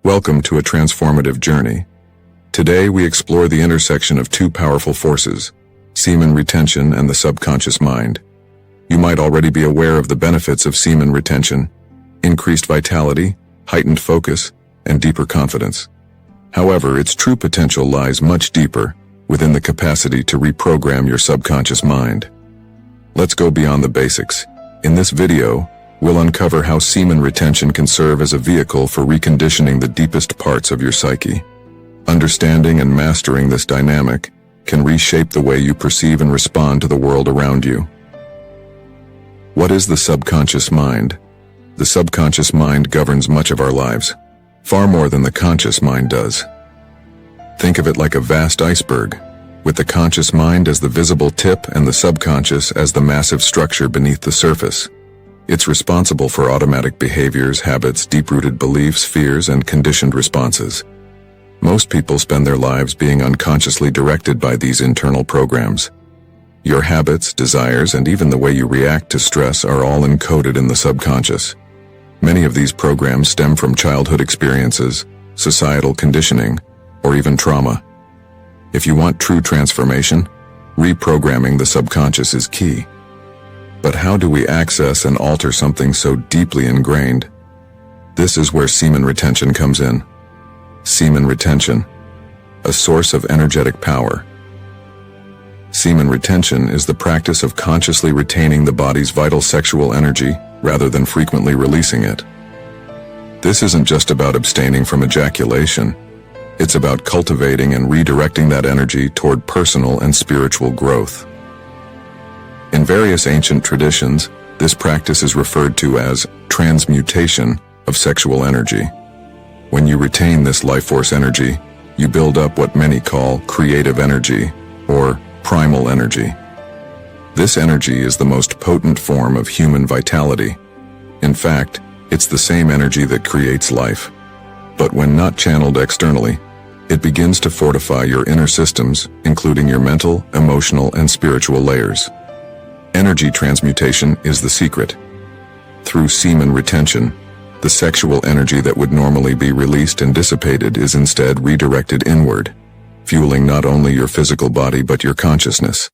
Welcome to a transformative journey. Today we explore the intersection of two powerful forces, semen retention and the subconscious mind. You might already be aware of the benefits of semen retention: increased vitality, heightened focus, and deeper confidence. However, its true potential lies much deeper, within the capacity to reprogram your subconscious mind. Let's go beyond the basics. In this video, we'll uncover how semen retention can serve as a vehicle for reconditioning the deepest parts of your psyche. Understanding and mastering this dynamic can reshape the way you perceive and respond to the world around you. What is the subconscious mind? The subconscious mind governs much of our lives, far more than the conscious mind does. Think of it like a vast iceberg, with the conscious mind as the visible tip and the subconscious as the massive structure beneath the surface. It's responsible for automatic behaviors, habits, deep-rooted beliefs, fears, and conditioned responses. Most people spend their lives being unconsciously directed by these internal programs. Your habits, desires, and even the way you react to stress are all encoded in the subconscious. Many of these programs stem from childhood experiences, societal conditioning, or even trauma. If you want true transformation, reprogramming the subconscious is key. But how do we access and alter something so deeply ingrained? This is where semen retention comes in. Semen retention, a source of energetic power. Semen retention is the practice of consciously retaining the body's vital sexual energy rather than frequently releasing it. This isn't just about abstaining from ejaculation. It's about cultivating and redirecting that energy toward personal and spiritual growth. In various ancient traditions, this practice is referred to as transmutation of sexual energy. When you retain this life force energy, you build up what many call creative energy, or primal energy. This energy is the most potent form of human vitality. In fact, it's the same energy that creates life. But when not channeled externally, it begins to fortify your inner systems, including your mental, emotional, and spiritual layers. Energy transmutation is the secret. Through semen retention, the sexual energy that would normally be released and dissipated is instead redirected inward, fueling not only your physical body but your consciousness.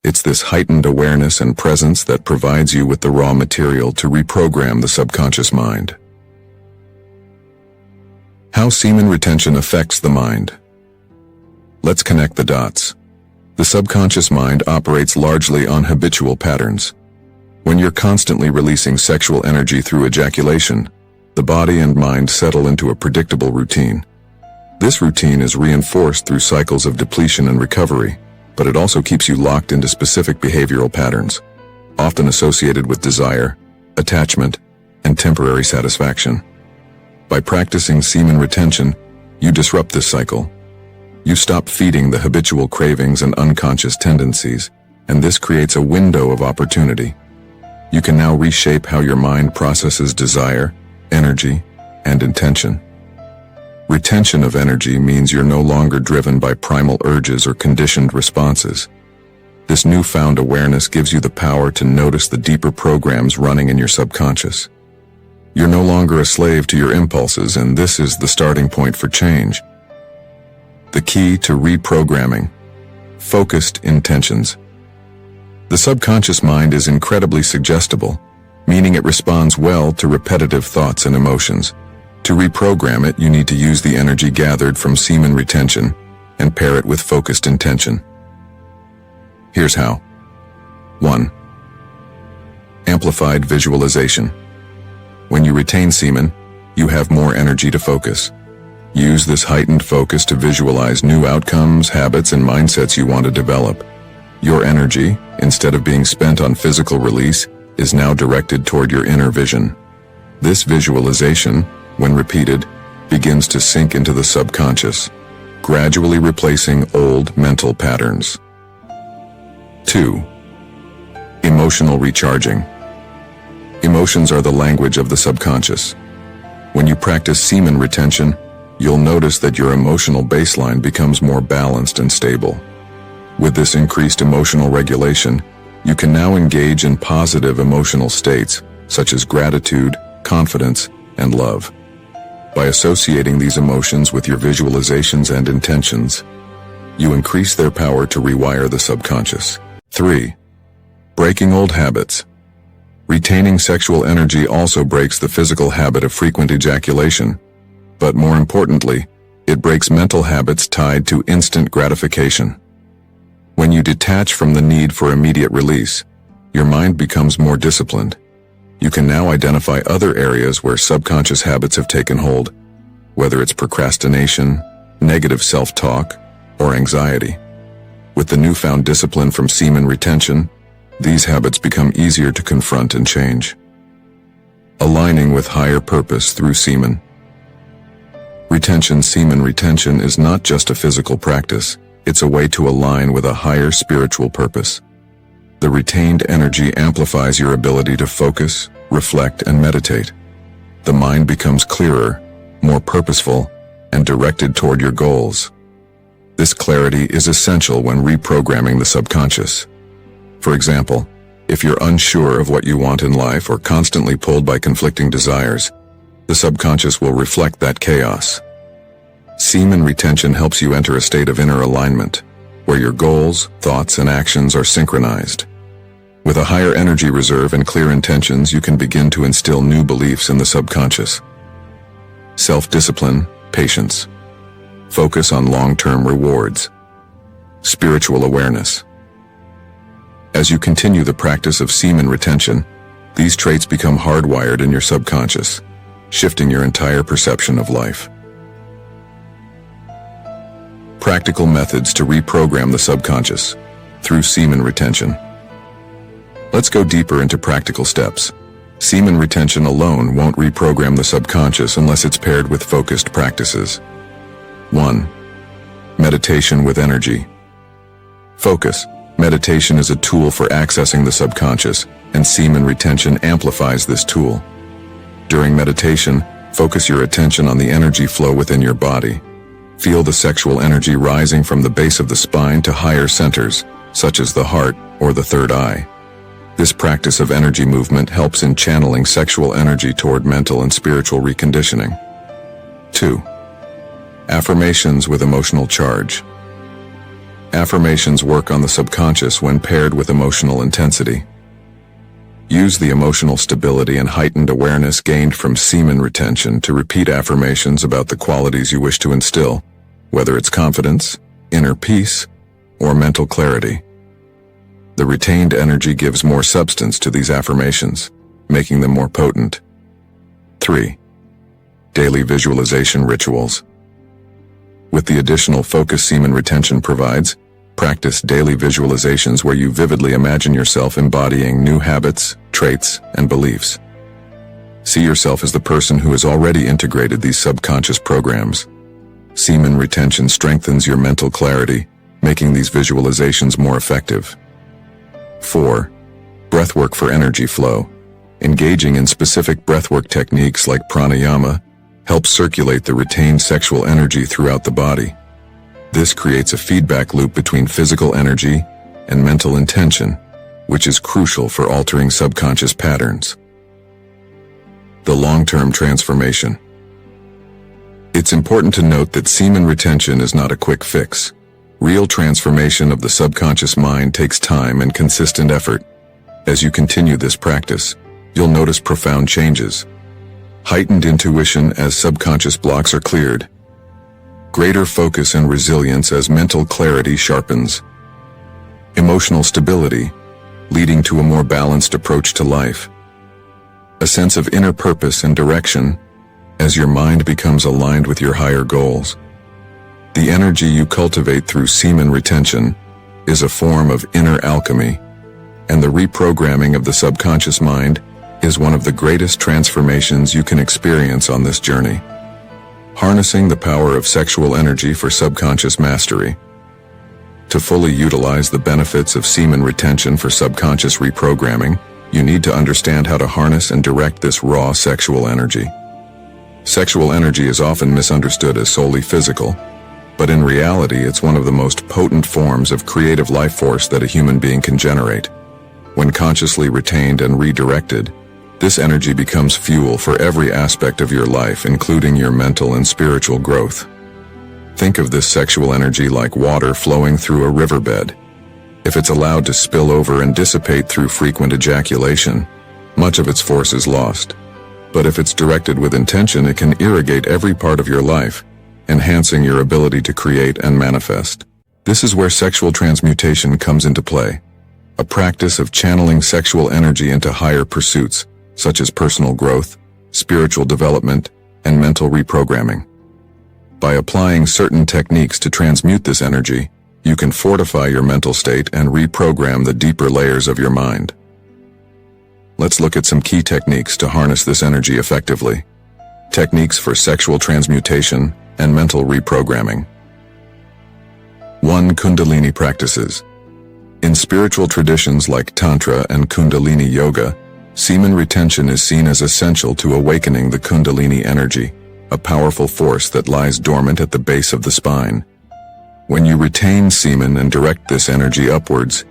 It's this heightened awareness and presence that provides you with the raw material to reprogram the subconscious mind. How semen retention affects the mind. Let's connect the dots. The subconscious mind operates largely on habitual patterns. When you're constantly releasing sexual energy through ejaculation, the body and mind settle into a predictable routine. This routine is reinforced through cycles of depletion and recovery, but it also keeps you locked into specific behavioral patterns, often associated with desire, attachment, and temporary satisfaction. By practicing semen retention, you disrupt this cycle. You stop feeding the habitual cravings and unconscious tendencies, and this creates a window of opportunity. You can now reshape how your mind processes desire, energy, and intention. Retention of energy means you're no longer driven by primal urges or conditioned responses. This newfound awareness gives you the power to notice the deeper programs running in your subconscious. You're no longer a slave to your impulses, and this is the starting point for change. The key to reprogramming: focused intentions. The subconscious mind is incredibly suggestible, meaning it responds well to repetitive thoughts and emotions. To reprogram it, you need to use the energy gathered from semen retention and pair it with focused intention. Here's how. 1. Amplified visualization. When you retain semen, you have more energy to focus. Use this heightened focus to visualize new outcomes, habits, and mindsets you want to develop. Your energy, instead of being spent on physical release, is now directed toward your inner vision. This visualization, when repeated, begins to sink into the subconscious, gradually replacing old mental patterns. 2. Emotional recharging. Emotions are the language of the subconscious. When you practice semen retention, you'll notice that your emotional baseline becomes more balanced and stable. With this increased emotional regulation, you can now engage in positive emotional states, such as gratitude, confidence, and love. By associating these emotions with your visualizations and intentions, you increase their power to rewire the subconscious. 3. Breaking old habits. Retaining sexual energy also breaks the physical habit of frequent ejaculation, but more importantly, it breaks mental habits tied to instant gratification. When you detach from the need for immediate release, your mind becomes more disciplined. You can now identify other areas where subconscious habits have taken hold, whether it's procrastination, negative self-talk, or anxiety. With the newfound discipline from semen retention, these habits become easier to confront and change. Aligning with higher purpose through semen. Semen retention is not just a physical practice, it's a way to align with a higher spiritual purpose. The retained energy amplifies your ability to focus, reflect, and meditate. The mind becomes clearer, more purposeful, and directed toward your goals. This clarity is essential when reprogramming the subconscious. For example, if you're unsure of what you want in life or constantly pulled by conflicting desires, the subconscious will reflect that chaos. Semen retention helps you enter a state of inner alignment, where your goals, thoughts, and actions are synchronized. With a higher energy reserve and clear intentions, you can begin to instill new beliefs in the subconscious. Self-discipline, patience. Focus on long-term rewards. Spiritual awareness. As you continue the practice of semen retention, these traits become hardwired in your subconscious, shifting your entire perception of life. Practical methods to reprogram the subconscious through semen retention. Let's go deeper into practical steps. Semen retention alone won't reprogram the subconscious unless it's paired with focused practices. 1. Meditation with energy. Focus. Meditation is a tool for accessing the subconscious, and semen retention amplifies this tool. During meditation, focus your attention on the energy flow within your body. Feel the sexual energy rising from the base of the spine to higher centers, such as the heart or the third eye. This practice of energy movement helps in channeling sexual energy toward mental and spiritual reconditioning. 2. Affirmations with emotional charge. Affirmations work on the subconscious when paired with emotional intensity. Use the emotional stability and heightened awareness gained from semen retention to repeat affirmations about the qualities you wish to instill, whether it's confidence, inner peace, or mental clarity. The retained energy gives more substance to these affirmations, making them more potent. 3. Daily visualization rituals. With the additional focus semen retention provides, practice daily visualizations where you vividly imagine yourself embodying new habits, traits, and beliefs. See yourself as the person who has already integrated these subconscious programs. Semen retention strengthens your mental clarity, making these visualizations more effective. 4. Breathwork for energy flow. Engaging in specific breathwork techniques like pranayama helps circulate the retained sexual energy throughout the body. This creates a feedback loop between physical energy and mental intention, which is crucial for altering subconscious patterns. The long-term transformation. It's important to note that semen retention is not a quick fix. Real transformation of the subconscious mind takes time and consistent effort. As you continue this practice, you'll notice profound changes. Heightened intuition as subconscious blocks are cleared. Greater focus and resilience as mental clarity sharpens. Emotional stability, leading to a more balanced approach to life. A sense of inner purpose and direction as your mind becomes aligned with your higher goals. The energy you cultivate through semen retention is a form of inner alchemy, and the reprogramming of the subconscious mind is one of the greatest transformations you can experience on this journey. Harnessing the power of sexual energy for subconscious mastery. To fully utilize the benefits of semen retention for subconscious reprogramming, you need to understand how to harness and direct this raw sexual energy. Sexual energy is often misunderstood as solely physical, but in reality it's one of the most potent forms of creative life force that a human being can generate. When consciously retained and redirected, This energy becomes fuel for every aspect of your life, including your mental and spiritual growth. Think of this sexual energy like water flowing through a riverbed. If it's allowed to spill over and dissipate through frequent ejaculation, much of its force is lost. But if it's directed with intention, it can irrigate every part of your life, enhancing your ability to create and manifest. This is where sexual transmutation comes into play, a practice of channeling sexual energy into higher pursuits, such as personal growth, spiritual development, and mental reprogramming. By applying certain techniques to transmute this energy, you can fortify your mental state and reprogram the deeper layers of your mind. Let's look at some key techniques to harness this energy effectively. Techniques for sexual transmutation and mental reprogramming. 1. Kundalini practices. In spiritual traditions like Tantra and Kundalini Yoga, semen retention is seen as essential to awakening the Kundalini energy, a powerful force that lies dormant at the base of the spine. When you retain semen and direct this energy upwards,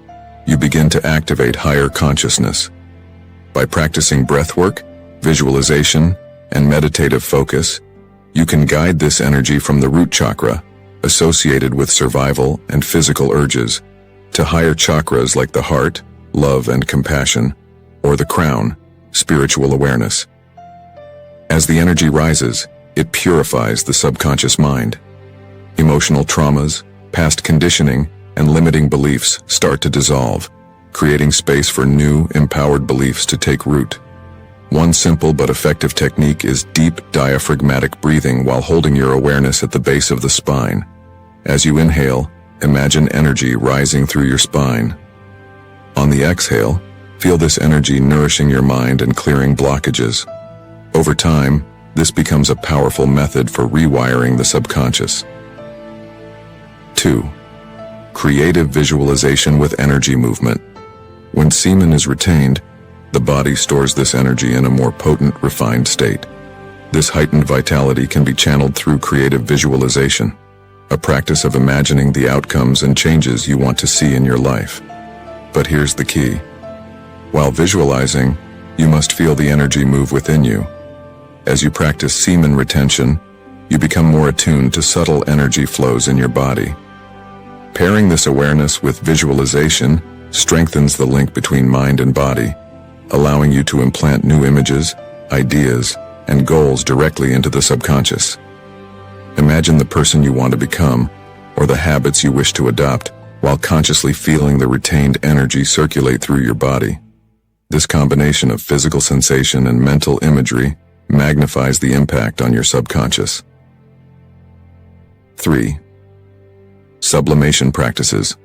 you begin to activate higher consciousness. By practicing breathwork, visualization, and meditative focus, you can guide this energy from the root chakra, associated with survival and physical urges, to higher chakras like the heart, love and compassion, or the crown, spiritual awareness. As the energy rises, it purifies the subconscious mind. Emotional traumas, past conditioning, and limiting beliefs start to dissolve, creating space for new, empowered beliefs to take root. One simple but effective technique is deep diaphragmatic breathing while holding your awareness at the base of the spine. As you inhale, imagine energy rising through your spine. On the exhale, feel this energy nourishing your mind and clearing blockages. Over time, this becomes a powerful method for rewiring the subconscious. 2. Creative visualization with energy movement. When semen is retained, the body stores this energy in a more potent, refined state. This heightened vitality can be channeled through creative visualization, a practice of imagining the outcomes and changes you want to see in your life. But here's the key. While visualizing, you must feel the energy move within you. As you practice semen retention, you become more attuned to subtle energy flows in your body. Pairing this awareness with visualization strengthens the link between mind and body, allowing you to implant new images, ideas, and goals directly into the subconscious. Imagine the person you want to become, or the habits you wish to adopt, while consciously feeling the retained energy circulate through your body. This combination of physical sensation and mental imagery magnifies the impact on your subconscious. 3. Sublimation practices.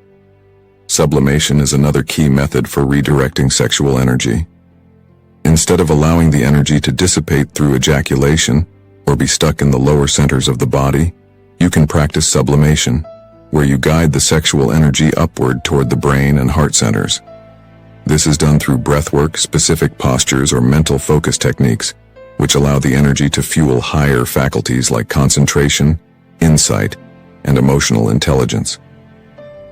Sublimation is another key method for redirecting sexual energy. Instead of allowing the energy to dissipate through ejaculation or be stuck in the lower centers of the body, you can practice sublimation, where you guide the sexual energy upward toward the brain and heart centers. This is done through breathwork, specific postures, or mental focus techniques, which allow the energy to fuel higher faculties like concentration, insight, and emotional intelligence.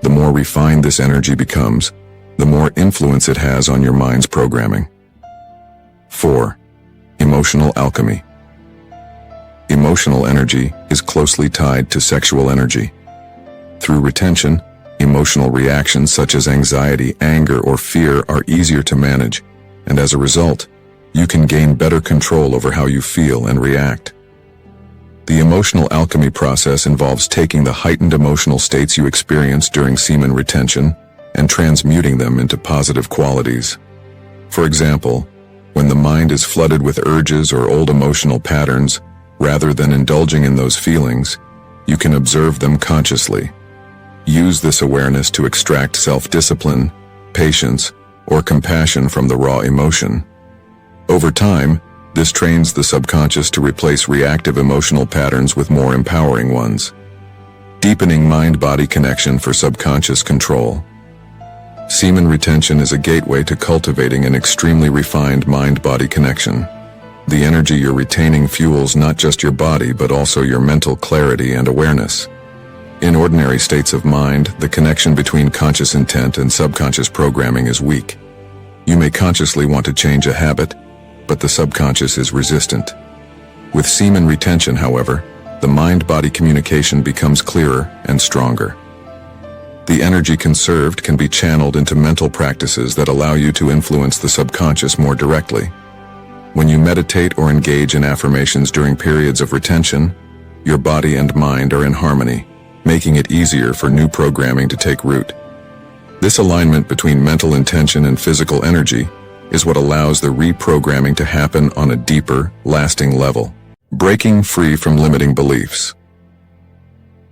The more refined this energy becomes, the more influence it has on your mind's programming. 4. Emotional alchemy. Emotional energy is closely tied to sexual energy. Through retention, emotional reactions such as anxiety, anger, or fear are easier to manage, and as a result, you can gain better control over how you feel and react. The emotional alchemy process involves taking the heightened emotional states you experience during semen retention and transmuting them into positive qualities. For example, when the mind is flooded with urges or old emotional patterns, rather than indulging in those feelings, you can observe them consciously. Use this awareness to extract self-discipline, patience, or compassion from the raw emotion. Over time, this trains the subconscious to replace reactive emotional patterns with more empowering ones. Deepening mind-body connection for subconscious control. Semen retention is a gateway to cultivating an extremely refined mind-body connection. The energy you're retaining fuels not just your body but also your mental clarity and awareness. In ordinary states of mind, the connection between conscious intent and subconscious programming is weak. You may consciously want to change a habit, but the subconscious is resistant. With semen retention, however, the mind-body communication becomes clearer and stronger. The energy conserved can be channeled into mental practices that allow you to influence the subconscious more directly. When you meditate or engage in affirmations during periods of retention, your body and mind are in harmony, making it easier for new programming to take root. This alignment between mental intention and physical energy is what allows the reprogramming to happen on a deeper, lasting level. Breaking free from limiting beliefs.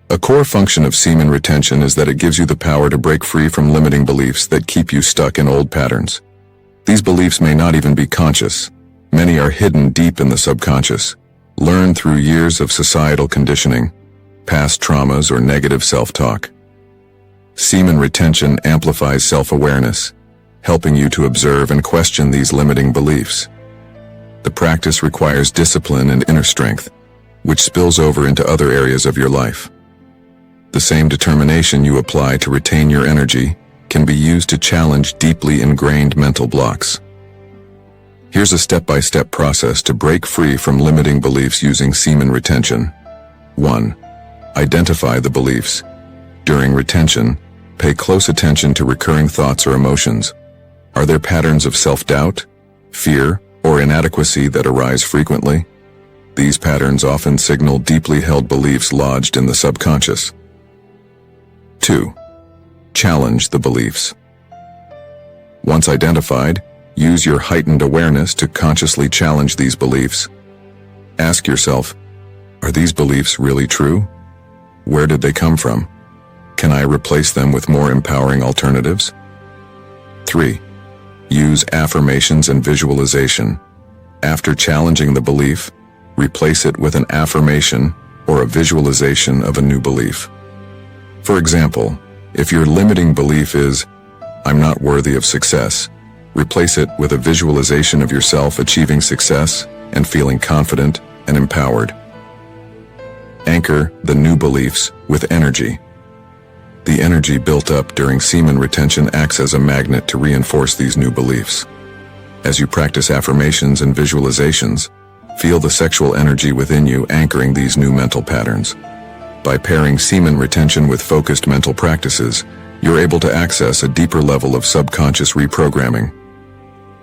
A core function of semen retention is that it gives you the power to break free from limiting beliefs that keep you stuck in old patterns. These beliefs may not even be conscious. Many are hidden deep in the subconscious, learned through years of societal conditioning, past traumas, or negative self-talk. Semen retention amplifies self-awareness, helping you to observe and question these limiting beliefs. The practice requires discipline and inner strength, which spills over into other areas of your life. The same determination you apply to retain your energy can be used to challenge deeply ingrained mental blocks. Here's a step-by-step process to break free from limiting beliefs using semen retention. 1. Identify the beliefs. During retention, pay close attention to recurring thoughts or emotions. Are there patterns of self-doubt, fear, or inadequacy that arise frequently? These patterns often signal deeply held beliefs lodged in the subconscious. 2. Challenge the beliefs. Once identified, use your heightened awareness to consciously challenge these beliefs. Ask yourself, are these beliefs really true? Where did they come from? Can I replace them with more empowering alternatives? 3. Use affirmations and visualization. After challenging the belief, replace it with an affirmation or a visualization of a new belief. For example, if your limiting belief is, "I'm not worthy of success," replace it with a visualization of yourself achieving success and feeling confident and empowered. Anchor the new beliefs with energy. The energy built up during semen retention acts as a magnet to reinforce these new beliefs. As you practice affirmations and visualizations, feel the sexual energy within you anchoring these new mental patterns. By pairing semen retention with focused mental practices, you're able to access a deeper level of subconscious reprogramming.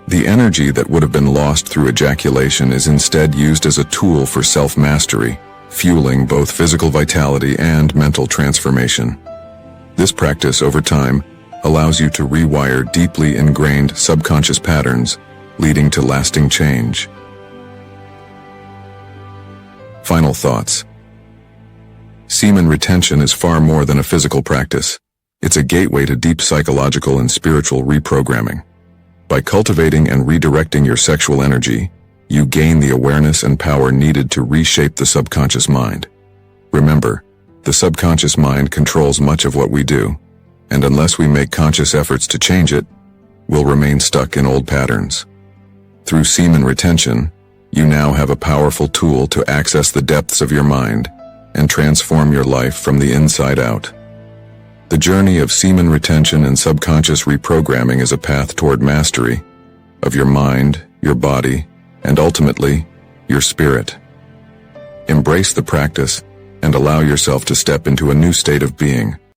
The energy that would have been lost through ejaculation is instead used as a tool for self-mastery, fueling both physical vitality and mental transformation. This practice over time allows you to rewire deeply ingrained subconscious patterns, leading to lasting change. Final thoughts. Semen retention is far more than a physical practice. It's a gateway to deep psychological and spiritual reprogramming. By cultivating and redirecting your sexual energy, you gain the awareness and power needed to reshape the subconscious mind. Remember, the subconscious mind controls much of what we do, and unless we make conscious efforts to change it, we'll remain stuck in old patterns. Through semen retention, you now have a powerful tool to access the depths of your mind and transform your life from the inside out. The journey of semen retention and subconscious reprogramming is a path toward mastery of your mind, your body, and ultimately, your spirit. Embrace the practice and allow yourself to step into a new state of being.